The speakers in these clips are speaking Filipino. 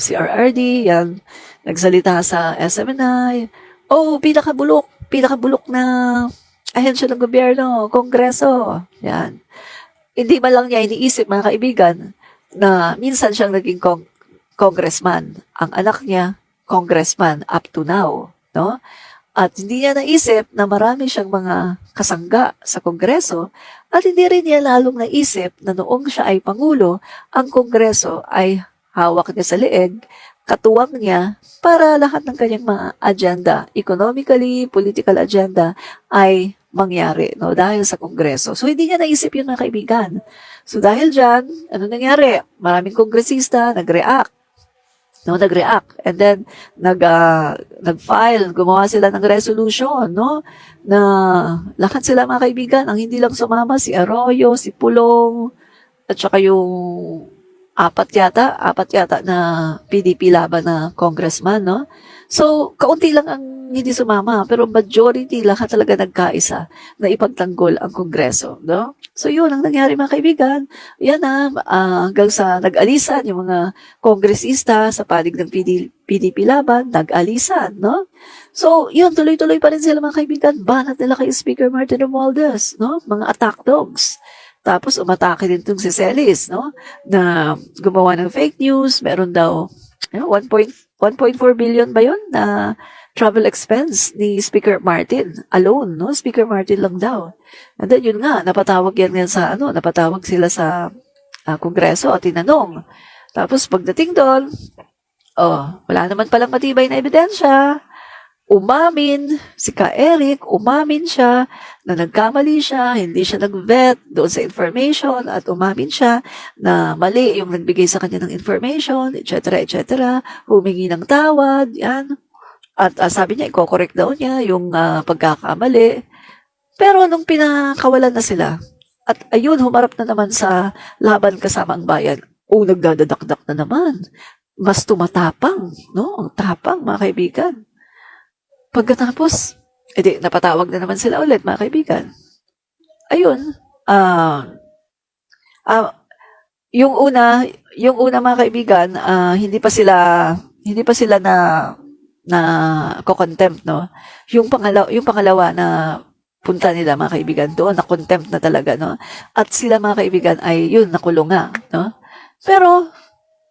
si RRD, yan, nagsalita sa SMNI. Oh, pinakabulok na ahensya ng gobyerno, kongreso. Yan. Hindi man lang niya iniisip, mga kaibigan, na minsan siyang naging congressman. Ang anak niya, congressman up to now. No? At hindi niya naisip na marami siyang mga kasangga sa kongreso at hindi rin niya lalong naisip na noong siya ay pangulo, ang kongreso ay hawak niya sa leeg, katuwang niya para lahat ng kanyang mga agenda, economically, political agenda, ay mangyari no, dahil sa kongreso. So hindi niya naisip yun, mga kaibigan. So dahil dyan, ano nangyari? Maraming kongresista nag-react. No, nag-react. And then, nag-file, gumawa sila ng resolution, no? Na lahat sila, mga kaibigan, ang hindi lang sumama, si Arroyo, si Pulong, at saka yung apat yata na PDP laban na congressman, no? So, kaunti lang ang hindi sumama, pero majority, lahat talaga nagkaisa na ipagtanggol ang kongreso, no? So, yun ang nangyari, mga kaibigan. Yan na, hanggang sa nag-alisan yung mga kongresista sa panig ng PDP laban, nag-alisan, no? So, yun, tuloy-tuloy pa rin sila, mga kaibigan. Banat nila kay Speaker Martin Romualdez, no? Mga attack dogs. Tapos, umatake din itong si Celis, no? Na gumawa ng fake news. Meron daw, 1.4 billion ba yun na travel expense ni Speaker Martin alone, no? Speaker Martin lang daw. And then yun nga, napatawag sila sa kongreso at tinanong. Tapos pagdating doon, wala naman palang matibay na ebidensya. Umamin, si Eric, umamin siya na nagkamali siya, hindi siya nag-vet doon sa information at umamin siya na mali yung nagbigay sa kanya ng information, etc., etc., humingi ng tawad, yan. At sabi niya, i-correct daw niya yung pagkakamali. Pero nung pinakawalan na sila, at ayun, humarap na naman sa laban kasama ang bayan, nagdadadakdak na naman. Mas tumatapang, no? Ang tapang, mga kaibigan. Pagkatapos, napatawag na naman sila ulit, mga kaibigan. Ayun, yung una, mga kaibigan, hindi pa sila na ko-contempt, no? Yung pangalawa na punta nila, mga kaibigan, doon na contempt na talaga, no? At sila, mga kaibigan, ay yun, nakulong nga, no? Pero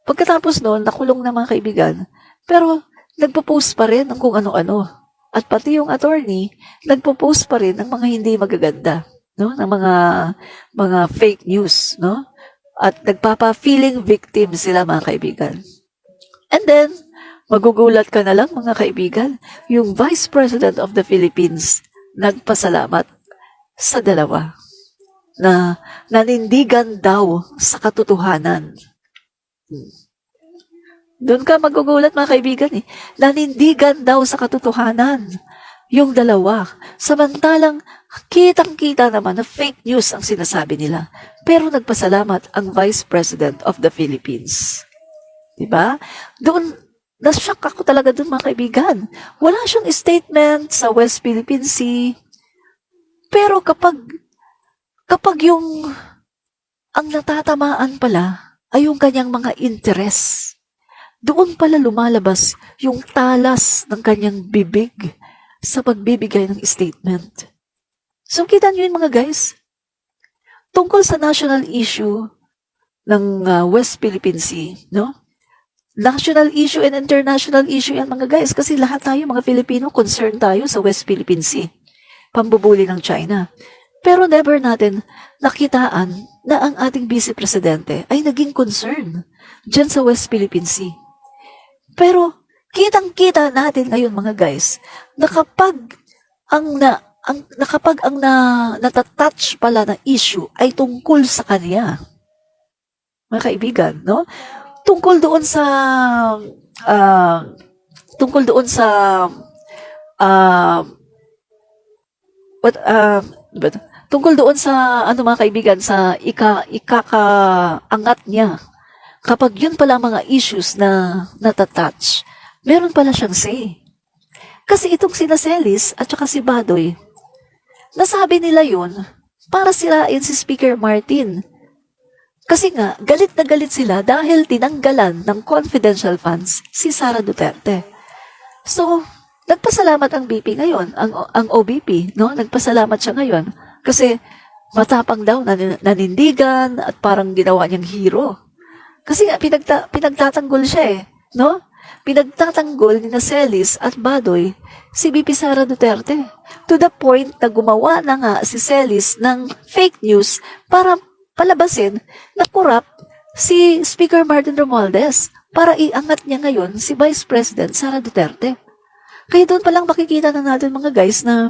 pagkatapos noon, nakulong na, mga kaibigan, pero nagpo-post pa rin ng kung ano-ano. At pati yung attorney, nagpo-post pa rin ng mga hindi magaganda, no? Ng mga fake news, no? At nagpapa-feeling victim sila, mga kaibigan. And then, magugulat ka na lang, mga kaibigan, yung Vice President of the Philippines nagpasalamat sa dalawa na nanindigan daw sa katotohanan. Doon ka magugulat, mga kaibigan, nanindigan daw sa katotohanan yung dalawa. Samantalang kitang-kita naman na fake news ang sinasabi nila. Pero nagpasalamat ang Vice President of the Philippines. Diba? Doon, na-shock ako talaga doon, mga kaibigan. Wala siyang statement sa West Philippine Sea. Pero kapag ang natatamaan pala ay yung kanyang mga interes, doon pala lumalabas yung talas ng kanyang bibig sa pagbibigay ng statement. So, kita nyo yun, mga guys. Tungkol sa national issue ng West Philippine Sea, no? National issue and international issue yan, mga guys, kasi lahat tayo, mga Filipino, concerned tayo sa West Philippine Sea. Pambubuli ng China. Pero never natin nakitaan na ang ating Vice Presidente ay naging concern dyan sa West Philippine Sea. Pero kitang-kita natin ngayon, mga guys, na kapag ang natatouch pala na issue ay tungkol sa kanya, mga kaibigan, no? Tungkol doon sa mga kaibigan, sa ikakaangat niya. Kapag yun pala mga issues na natatouch, meron pala siyang say. Kasi itong sina Celis at saka si Badoy, nasabi nila yun para sirain si Speaker Martin. Kasi nga, galit na galit sila dahil tinanggalan ng confidential funds si Sara Duterte. So, nagpasalamat ang BP ngayon, ang OBP, no? Nagpasalamat siya ngayon kasi matapang daw, nanindigan at parang ginawa niyang hero. Kasi nga, pinagtatanggol siya eh, no? Pinagtatanggol ni Celis at Badoy si BP Sara Duterte. To the point na gumawa na nga si Celis ng fake news para palabasin na corrupt si Speaker Martin Romualdez para iangat niya ngayon si Vice President Sara Duterte. Kaya doon pa lang makikita na natin mga guys na,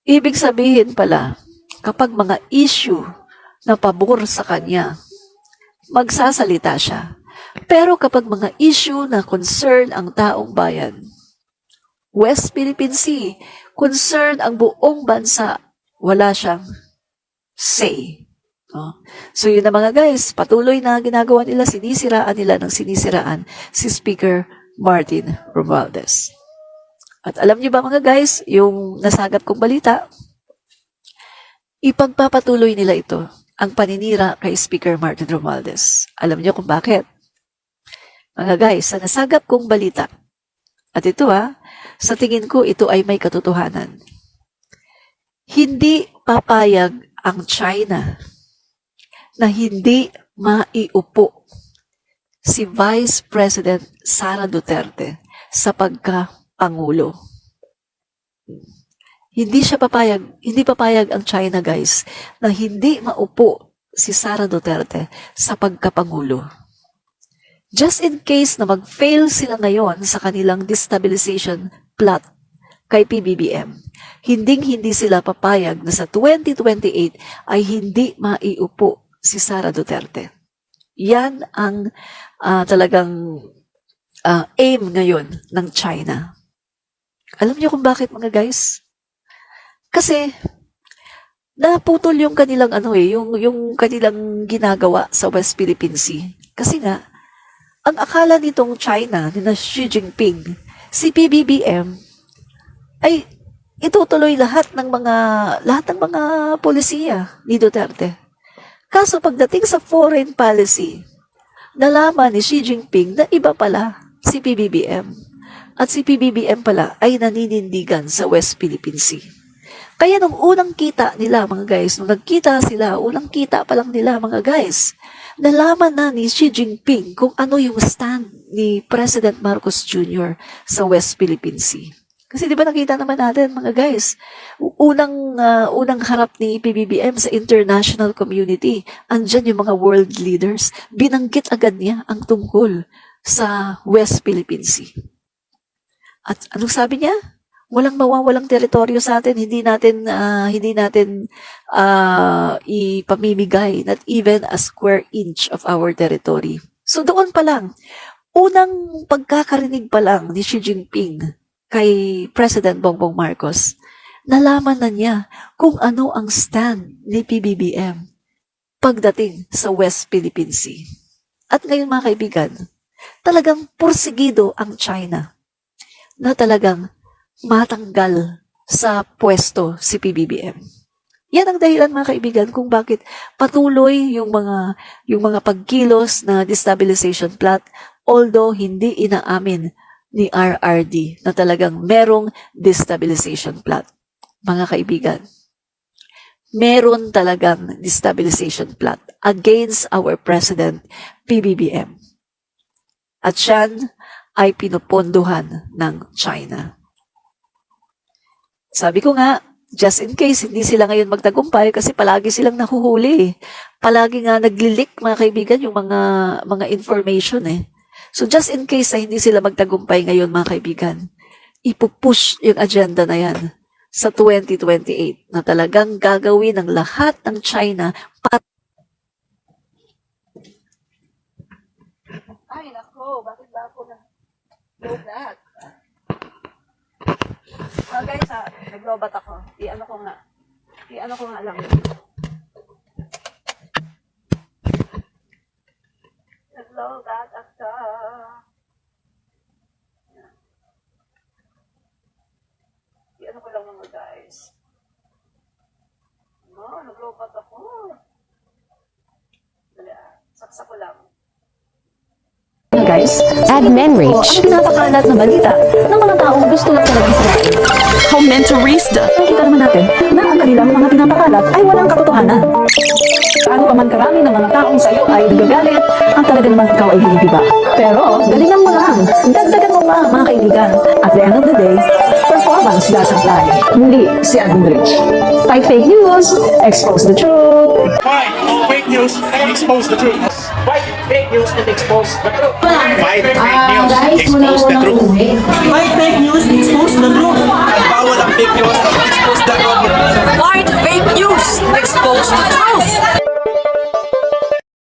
ibig sabihin pala, kapag mga issue na pabor sa kanya, magsasalita siya. Pero kapag mga issue na concern ang taong bayan, West Philippine Sea, concern ang buong bansa, wala siyang say. No? So yun na mga guys, patuloy na ginagawa nila, sinisiraan nila ng sinisiraan si Speaker Martin Romualdez. At alam niyo ba mga guys, yung nasagap kong balita, ipagpapatuloy nila ito, ang paninira kay Speaker Martin Romualdez. Alam niyo kung bakit? Mga guys, sa nasagap kong balita, at ito sa tingin ko ito ay may katotohanan. Hindi papayag ang China na hindi maiupo si Vice President Sara Duterte sa pagka-pangulo. Hindi papayag ang China guys na hindi maupo si Sara Duterte sa pagkapangulo. Just in case na mag-fail sila ngayon sa kanilang destabilization plot kay PBBM, hindi sila papayag na sa 2028 ay hindi maiupo si Sara Duterte. Yan ang talagang aim ngayon ng China. Alam niyo kung bakit mga guys? Kasi naputol yung kanilang yung kanilang ginagawa sa West Philippine Sea. Kasi nga, ang akala nitong China, ni Xi Jinping, si PBBM, ay itutuloy lahat ng mga polisiya ni Duterte. Kaso pagdating sa foreign policy, nalaman ni Xi Jinping na iba pala si PBBM. At si PBBM pala ay naninindigan sa West Philippine Sea. Kaya nung unang kita nila mga guys, nung nagkita sila, unang kita pa lang nila mga guys, nalaman na ni Xi Jinping kung ano yung stand ni President Marcos Jr. sa West Philippine Sea. Kasi di ba nakita naman natin mga guys, unang harap ni PBBM sa international community, andyan yung mga world leaders, binanggit agad niya ang tungkol sa West Philippine Sea. At anong sabi niya? Walang mawawalang teritoryo sa atin, hindi natin ipamimigay not even a square inch of our territory. So doon pa lang, unang pagkakarinig pa lang ni Xi Jinping kay President Bongbong Marcos, nalaman na niya kung ano ang stand ni PBBM pagdating sa West Philippine Sea. At ngayon mga kaibigan, talagang porsigido ang China na talagang matanggal sa pwesto si PBBM. Yan ang dahilan mga kaibigan kung bakit patuloy yung mga pagkilos na destabilization plot, although hindi inaamin ni RRD na talagang merong destabilization plot. Mga kaibigan, meron talagang destabilization plot against our President PBBM. At siyan ay pinupondohan ng China. Sabi ko nga, just in case hindi sila ngayon magtagumpay kasi palagi silang nahuhuli. Palagi nga nagli-leak mga kaibigan yung mga information eh. So just in case na hindi sila magtagumpay ngayon mga kaibigan, ipupush yung agenda na yan sa 2028 na talagang gagawin ng lahat ng China Ay nako, bakit ba ako na-low that? Guys naglobat ako. I-ano ko nga lang. Naglobat ako. I-ano ko lang mga guys. No, naglobat ako. Saksak ko lang. Guys, Admin ang reach. pinapakalat na balita ng mga taong gusto lang talaga Israel. Comentarista. Nakita naman natin na ang kanilang mga pinapakalat ay walang katotohanan. Paano pa man karami ng mga taong sa iyo ay nagagalit, ang talaga naman ikaw ay hindi ba? Pero, galingan mo lang. Dagdagan mo pa, mga kaibigan. At the end of the day, performance doesn't lie. Muli, si Admin Rich. Fight fake news, expose the truth. Fight fake news and expose the truth. Fight fake news and expose the truth. Fight fake news, Guys, expose the